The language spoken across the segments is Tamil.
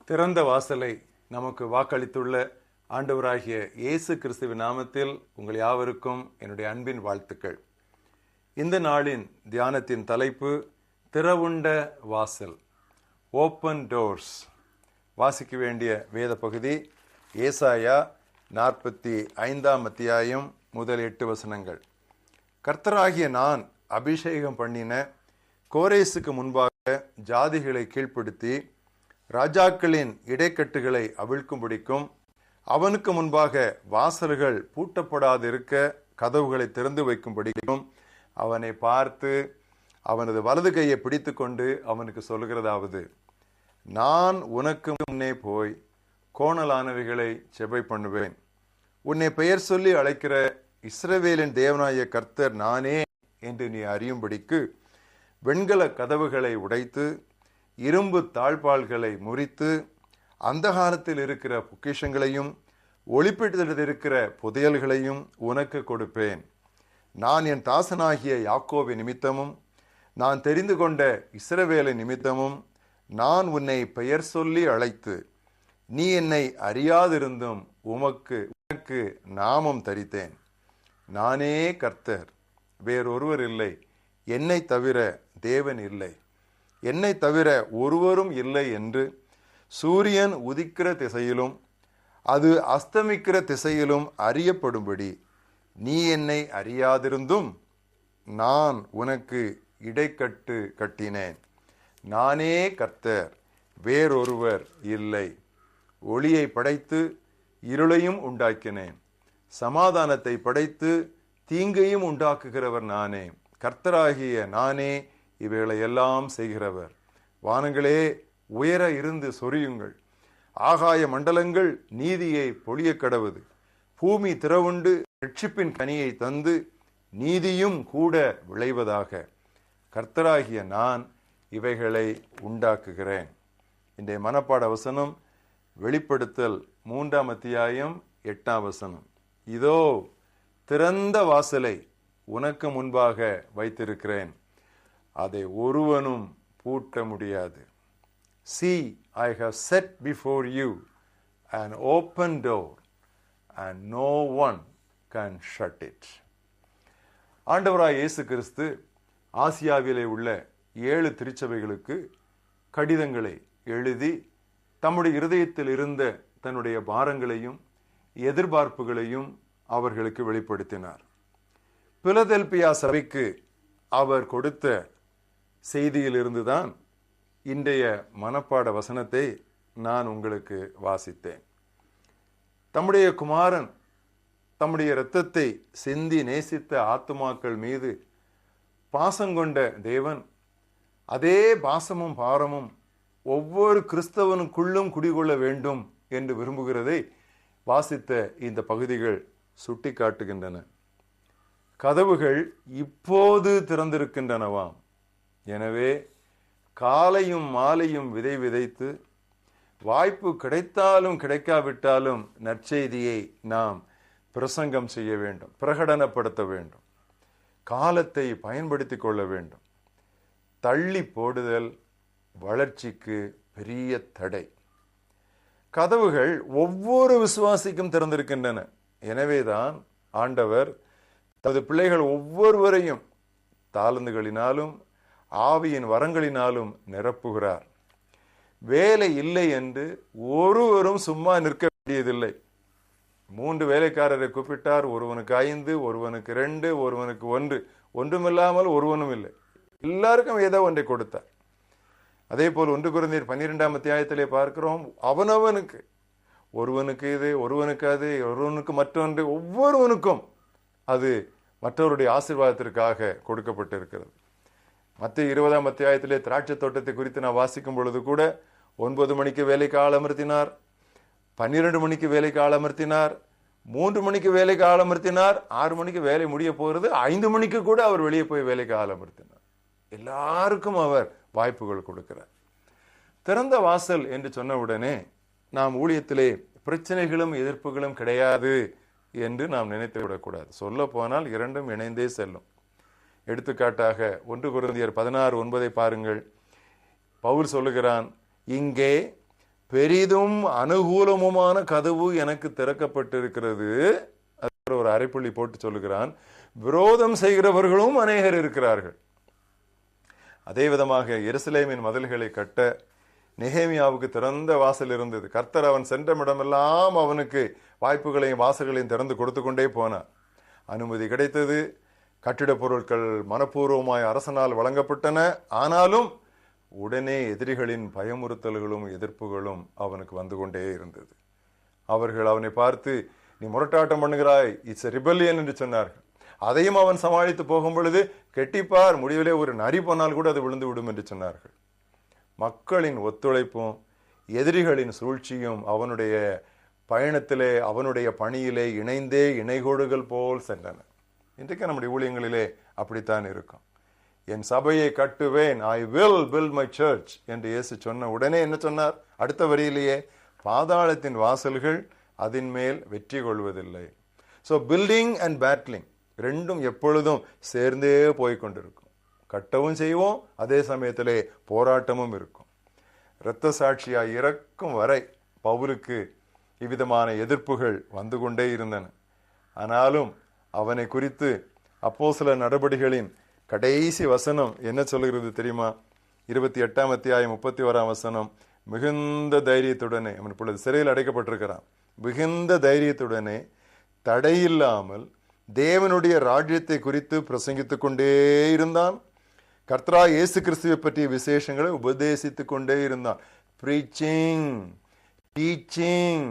திறந்த வாசலை நமக்கு வாக்களித்துள்ள ஆண்டவராகிய இயேசு கிறிஸ்துவின் நாமத்தில் உங்கள் யாவருக்கும் என்னுடைய அன்பின் வாழ்த்துக்கள். இந்த நாளின் தியானத்தின் தலைப்பு திறவுண்ட வாசல், ஓப்பன் டோர்ஸ். வாசிக்க வேண்டிய வேத பகுதி ஏசாயா 45ஆம் அத்தியாயம் முதல் 8 வசனங்கள். கர்த்தராகிய நான் அபிஷேகம் பண்ணின கோரேசுக்கு முன்பாக ஜாதிகளை கீழ்ப்படுத்தி ராஜாக்களின் இடைக்கட்டுகளை அவிழ்க்கும்படிக்கும் அவனுக்கு முன்பாக வாசல்கள் பூட்டப்படாதிருக்க கதவுகளை திறந்து வைக்கும்படிக்கும் அவனை பார்த்து அவனது வலது கையை பிடித்து கொண்டு அவனுக்கு சொல்லுகிறதாவது, நான் உனக்கு முன்னே போய் கோணலானவைகளை செபை பண்ணுவேன். உன்னை பெயர் சொல்லி அழைக்கிற இஸ்ரவேலின் தேவனாய கர்த்தர் நானே என்று நீ அறியும்படிக்கு வெண்கல கதவுகளை உடைத்து இரும்பு தாழ்பால்களை முறித்து அந்தகாரத்தில் இருக்கிற பொக்கிஷங்களையும் ஒளிப்பிடத்தில் இருக்கிற புதையல்களையும் உனக்கு கொடுப்பேன். நான் என் தாசனாகிய யாக்கோபு நிமித்தமும் நான் தெரிந்து கொண்ட இஸ்ரவேலை நிமித்தமும் நான் உன்னை பெயர் சொல்லி அழைத்து நீ என்னை அறியாதிருந்தும் உனக்கு நாமம் தரித்தேன். நானே கர்த்தர், வேறொருவர் இல்லை, என்னை தவிர தேவன் இல்லை, என்னை தவிர ஒருவரும் இல்லை என்று சூரியன் உதிக்கிற திசையிலும் அது அஸ்தமிக்கிற திசையிலும் அறியப்படும்படி நீ என்னை அறியாதிருந்தும் நான் உனக்கு இடைக்கட்டு கட்டினேன். நானே கர்த்தர், வேறொருவர் இல்லை. ஒளியை படைத்து இருளையும் உண்டாக்கினேன், சமாதானத்தை படைத்து தீங்கையும் உண்டாக்குகிறவர் நானே. கர்த்தராகிய நானே இவைகளை எல்லாம் செய்கிறவர். வானங்களே உயர இருந்து சொரியுங்கள், ஆகாய மண்டலங்கள் நீதியை பொழிய கடவுது. பூமி திறவுண்டு ரட்சிப்பின் கனியை தந்து நீதியும் கூட விளைவதாக. கர்த்தராகிய நான் இவைகளை உண்டாக்குகிறேன். இன்றைய மனப்பாட வசனம் வெளிப்படுத்தல் 3ஆம் அத்தியாயம் 8ஆம் வசனம். இதோ திறந்த வாசலை உனக்கு முன்பாக வைத்திருக்கிறேன், அதை ஒருவனும் பூட்ட முடியாது. See, I have set before you an open door and no one can shut it. ஆண்டவராய் இயேசு கிறிஸ்து ஆசியாவிலே உள்ள 7 திருச்சபைகளுக்கு கடிதங்களை எழுதி தம்முடைய இருதயத்தில் இருந்த தன்னுடைய பாரங்களையும் எதிர்பார்ப்புகளையும் அவர்களுக்கு வெளிப்படுத்தினார். பிலதெல்பியா சபைக்கு அவர் கொடுத்த செய்தியிலிருந்துதான் இன்றைய மனப்பாட வசனத்தை நான் உங்களுக்கு வாசித்தேன். தம்முடைய குமாரன் தம்முடைய இரத்தத்தை சிந்தி நேசித்த ஆத்துமாக்கள் மீது பாசங்கொண்ட தேவன் அதே பாசமும் பாரமும் ஒவ்வொரு கிறிஸ்தவனுக்குள்ளும் குடிகொள்ள வேண்டும் என்று விரும்புகிறதை வாசித்த இந்த பகுதிகள் சுட்டி காட்டுகின்றன. கதவுகள் இப்போது திறந்திருக்கின்றனவாம். எனவே காலையும் மாலையும் விதை விதைத்து வாய்ப்பு கிடைத்தாலும் கிடைக்காவிட்டாலும் நற்செய்தியை நாம் பிரசங்கம் செய்ய வேண்டும், பிரகடனப்படுத்த வேண்டும், காலத்தை பயன்படுத்தி கொள்ள வேண்டும். தள்ளி போடுதல் வளர்ச்சிக்கு பெரிய தடை. கதவுகள் ஒவ்வொரு விசுவாசிக்கும் திறந்திருக்கின்றன. எனவேதான் ஆண்டவர் தமது பிள்ளைகள் ஒவ்வொருவரையும் தாளந்துகளினாலும் ஆவியின் வரங்களினாலும் நிரப்புகிறார். வேலை இல்லை என்று ஒருவரும் சும்மா நிற்க வேண்டியதில்லை. 3 வேலைக்காரரை கூப்பிட்டார், ஒருவனுக்கு 5, ஒருவனுக்கு 2, ஒருவனுக்கு 1, ஒன்றுமில்லாமல் ஒருவனும் இல்லை, எல்லாருக்கும் ஏதோ ஒன்றை கொடுத்தார். அதே போல் 1 கொரிந்தியர் 12ஆம் அத்தியாயத்திலே பார்க்கிறோம், அவனவனுக்கு, ஒருவனுக்கு இது, ஒருவனுக்கு அது, ஒருவனுக்கு மற்றொன்று, ஒவ்வொருவனுக்கும் அது மற்றவருடைய ஆசீர்வாதத்திற்காக கொடுக்கப்பட்டிருக்கிறது. மத்திய 20ஆம் அத்தியாயத்திலே திராட்சை தோட்டத்தை குறித்து நான் வாசிக்கும் பொழுது கூட 9 மணிக்கு வேலைக்கு ஆள் அமர்த்தினார், 12 மணிக்கு வேலைக்கு ஆள் அமர்த்தினார், 3 மணிக்கு வேலைக்கு ஆள் அமர்த்தினார், 6 மணிக்கு வேலை முடிய போகிறது, 5 மணிக்கு கூட அவர் வெளியே போய் வேலைக்கு ஆள் அமர்த்தினார். எல்லாருக்கும் அவர் வாய்ப்புகள் கொடுக்கிறார். திறந்த வாசல் என்று சொன்ன உடனே நாம் ஊழியத்திலே பிரச்சனைகளும் எதிர்ப்புகளும் கிடையாது என்று நாம் நினைத்து விடக்கூடாது. சொல்ல போனால் இரண்டும் இணைந்தே செல்லும். எடுத்துக்காட்டாக 1 கொரிந்தியர் 16:9 பாருங்கள். பவுல் சொல்லுகிறான், இங்கே பெரிதும் அனுகூலமுமான கதவு எனக்கு திறக்கப்பட்டிருக்கிறது. ஒரு அரைப்புள்ளி போட்டு சொல்லுகிறான், விரோதம் செய்கிறவர்களும் அநேகர் இருக்கிறார்கள். அதே விதமாக எருசலேமின் மதில்களை கட்ட நெகேமியாவுக்கு திறந்த வாசல் இருந்தது. கர்த்தர் அவன் சென்ற இடமெல்லாம் அவனுக்கு வாய்ப்புகளையும் வாசல்களையும் திறந்து கொடுத்து கொண்டே போனார். அனுமதி கிடைத்தது. கட்டிடப் பொருட்கள் மனப்பூர்வமாய் அரசனால் வழங்கப்பட்டன. ஆனாலும் உடனே எதிரிகளின் பயமுறுத்தல்களும் எதிர்ப்புகளும் அவனுக்கு வந்து கொண்டே இருந்தது. அவர்கள் அவனை பார்த்து, நீ முரட்டாட்டம் பண்ணுகிறாய், இட்ஸ் ரிபல்லியன் என்று சொன்னார்கள். அதையும் அவன் சமாளித்து போகும் பொழுது, கெட்டிப்பார், முடிவிலே ஒரு நரி போனால் கூட அது விழுந்து விடும் என்று சொன்னார்கள். மக்களின் ஒத்துழைப்பும் எதிரிகளின் சூழ்ச்சியும் அவனுடைய பயணத்திலே, அவனுடைய பணியிலே இணைந்தே இணைகோடுகள் போல் சென்றன. இன்றைக்கு நம்முடைய ஊழியங்களிலே அப்படித்தான் இருக்கும். என் சபையை கட்டுவேன், I will build my church என்று இயேசு சொன்ன உடனே என்ன சொன்னார்? அடுத்த வரியிலேயே, பாதாளத்தின் வாசல்கள் அதன் மேல் வெற்றி கொள்வதில்லை. ஸோ பில்டிங் அண்ட் பேட்லிங் ரெண்டும் எப்பொழுதும் சேர்ந்தே போய்கொண்டிருக்கும். கட்டவும் செய்வோம், அதே சமயத்திலே போராட்டமும் இருக்கும். இரத்த சாட்சியாய் இறக்கும் வரை பவுலுக்கு இவ்விதமான எதிர்ப்புகள் வந்து கொண்டே இருந்தன. ஆனாலும் அவனை குறித்து அப்போஸ்தலர் நடபடிகளின் கடைசி வசனம் என்ன சொல்கிறது தெரியுமா? 28ஆம் அத்தியாயம் 31ஆம் வசனம், மிகுந்த தைரியத்துடனே, அவன் இப்பொழுது சிறையில் அடைக்கப்பட்டிருக்கிறான், மிகுந்த தைரியத்துடனே தடையில்லாமல் தேவனுடைய ராஜ்யத்தை குறித்து பிரசங்கித்துக் கொண்டே இருந்தான். கர்த்தராகிய இயேசு கிறிஸ்துவை பற்றிய விசேஷங்களை உபதேசித்துக் கொண்டே இருந்தான். Preaching, teaching,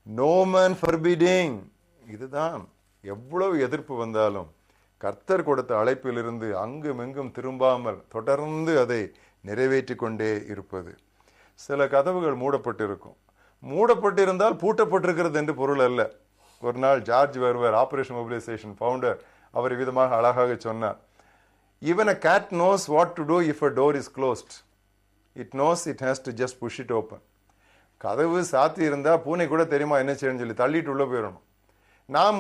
no man forbidding. இதுதான். எவ்வளவு எதிர்ப்பு வந்தாலும் கர்த்தர் கொடுத்த அழைப்பிலிருந்து அங்குமெங்கும் திரும்பாமல் தொடர்ந்து அதை நிறைவேற்றி கொண்டே இருப்பது. சில கதவுகள் மூடப்பட்டிருக்கும். மூடப்பட்டிருந்தால் பூட்டப்பட்டிருக்கிறது என்று பொருள் அல்ல. ஒரு நாள் ஜார்ஜ் வெர்வர், ஆபரேஷன் மொபிலைசேஷன் ஃபவுண்டர், அவர் விதமாக அழகாக சொன்னார், even a cat knows what to do if a door is closed. It knows it has to just push it open. கதவு சாத்தி இருந்தா பூனை கூட தெரியுமா என்ன செய்யணும்னு சொல்லி தள்ளிட்டு உள்ள போயிடணும். நாம்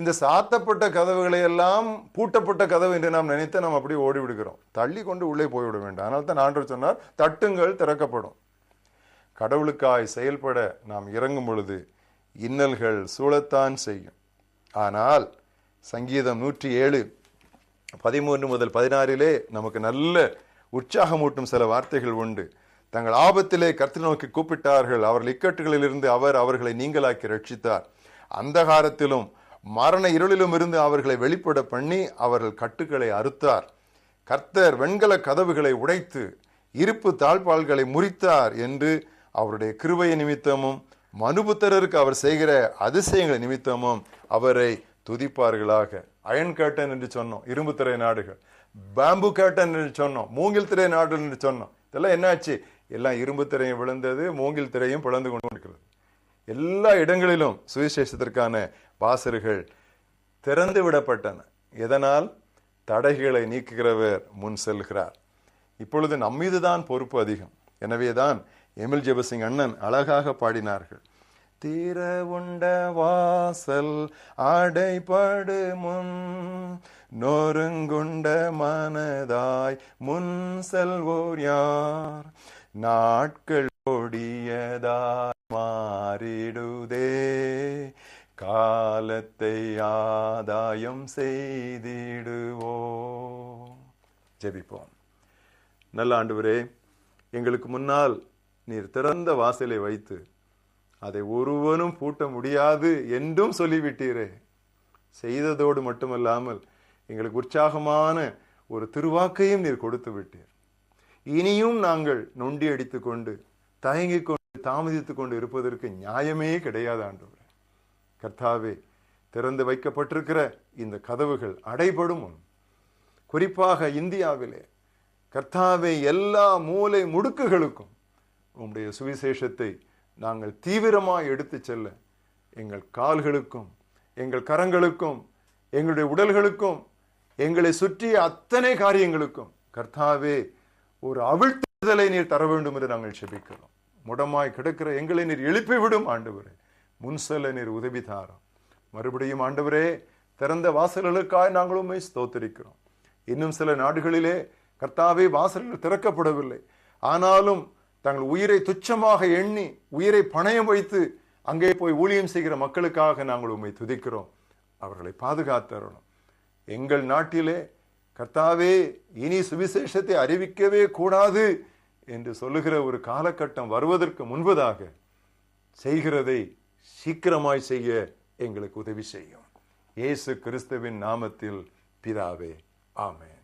இந்த சாத்தப்பட்ட கதவுகளை எல்லாம் பூட்டப்பட்ட கதவு என்று நாம் நினைத்து நாம் அப்படியே ஓடி விடுகிறோம். தள்ளி கொண்டு உள்ளே போய்விட வேண்டும். அதனால தான் ஆண்டவர் சொன்னார், தட்டுங்கள் திறக்கப்படும். கடவுளுக்காய் செயல்பட நாம் இறங்கும் பொழுது இன்னல்கள் சூழத்தான் செய்யும். ஆனால் சங்கீதம் 107:13 முதல் 16 நமக்கு நல்ல உற்சாகமூட்டும் சில வார்த்தைகள் உண்டு. தங்கள் ஆபத்திலே கர்த்தரை நோக்கி கூப்பிட்டார்கள், அவர்கள் இக்கட்டுகளிலிருந்து அவர் அவர்களை நீங்களாக்கி ரட்சித்தார். அந்தகாரத்திலும் மரண இருளிலும் இருந்து அவர்களை வெளிப்பட பண்ணி அவர்கள் கட்டுக்களை அறுத்தார். கர்த்தர் வெண்கல கதவுகளை உடைத்து இருப்பு தாழ்பால்களை முறித்தார் என்று அவருடைய கிருபை நிமித்தமும் மனுபுத்திரருக்கு அவர் செய்கிற அதிசயங்கள் நிமித்தமும் அவரை துதிப்பார்களாக. அயன் கேட்டன் என்று சொன்னோம், இரும்பு திரை நாடுகள். பாம்பு கேட்டன் என்று சொன்னோம், மூங்கில் திரை நாடுகள் என்று சொன்னோம். இதெல்லாம் என்னாச்சு? எல்லாம் இரும்பு திரையும் விழுந்தது, மூங்கில் திரையும் பிளந்து கொண்டு இருக்கிறது. எல்லா இடங்களிலும் சுவிசேஷத்திற்கான வாசல்கள் திறந்து விடப்பட்டன. எதனால்? தடைகளை நீக்குகிறவர் முன் செல்கிறார். இப்பொழுது நம்மீதுதான் பொறுப்பு அதிகம். எனவேதான் எமில் ஜெபசிங் அண்ணன் அழகாக பாடினார்கள், தீர உண்ட வாசல் அடைபடு முன் நொறுங்குண்ட மனதாய் முன் செல்வோர் யார், நாட்கள் கொடியதாய் மாறிடுதே காலத்தை ஆதாயம் செய்திடுவோம். ஜெபிப்போம். நல்ல ஆண்டவரே, எங்களுக்கு முன்னால் நீர் திறந்த வாசலை வைத்து அதை ஒருவனும் பூட்ட முடியாது என்றும் சொல்லிவிட்டீரே. செய்ததோடு மட்டுமல்லாமல் எங்களுக்கு உற்சாகமான ஒரு திருவாக்கையும் நீர் கொடுத்து விட்டீர். இனியும் நாங்கள் நொண்டி அடித்துக் கொண்டு தயங்கிக் கொண்டு தாமதித்துக் கொண்டு இருப்பதற்கு நியாயமே கிடையாது ஆண்டவரே. கர்த்தாவே, திறந்து வைக்கப்பட்டிருக்கிற இந்த கதவுகள் அடைபடும் முன், குறிப்பாக இந்தியாவிலே கர்த்தாவே, எல்லா மூலை முடுக்குகளுக்கும் உம்முடைய சுவிசேஷத்தை நாங்கள் தீவிரமாக எடுத்து செல்ல எங்கள் கால்களுக்கும் எங்கள் கரங்களுக்கும் எங்களுடைய உடல்களுக்கும் எங்களை சுற்றிய அத்தனை காரியங்களுக்கும் கர்த்தாவே ஒரு அவிழ்த்துதலை நீர் தர வேண்டும் என்று நாங்கள் செபிக்கிறோம். முடமாய் கிடக்கிற எங்களை நீர் எழுப்பிவிடும் ஆண்டவரே. முன்செல்ல நீர் உதவி தாரும். மறுபடியும் ஆண்டவரே, திறந்த வாசல்களுக்காய் நாங்கள் உம்மை ஸ்தோத்திரிக்கிறோம். இன்னும் சில நாடுகளிலே கர்த்தாவே வாசல்கள் திறக்கப்படவில்லை. ஆனாலும் தங்கள் உயிரை துச்சமாக எண்ணி உயிரை பணயம் வைத்து அங்கே போய் ஊழியம் செய்கிற மக்களுக்காக நாங்கள் உம்மை துதிக்கிறோம். அவர்களை பாதுகாத்தரணும். எங்கள் நாட்டிலே கர்த்தாவே இனி சுவிசேஷத்தை அறிவிக்கவே கூடாது என்று சொல்லுகிற ஒரு காலகட்டம் வருவதற்கு முன்பதாக செய்கிறதை சீக்கிரமாய் செய்ய எங்களுக்கு உதவி செய்யும். இயேசு கிறிஸ்துவின் நாமத்தில் பிதாவே, ஆமென்.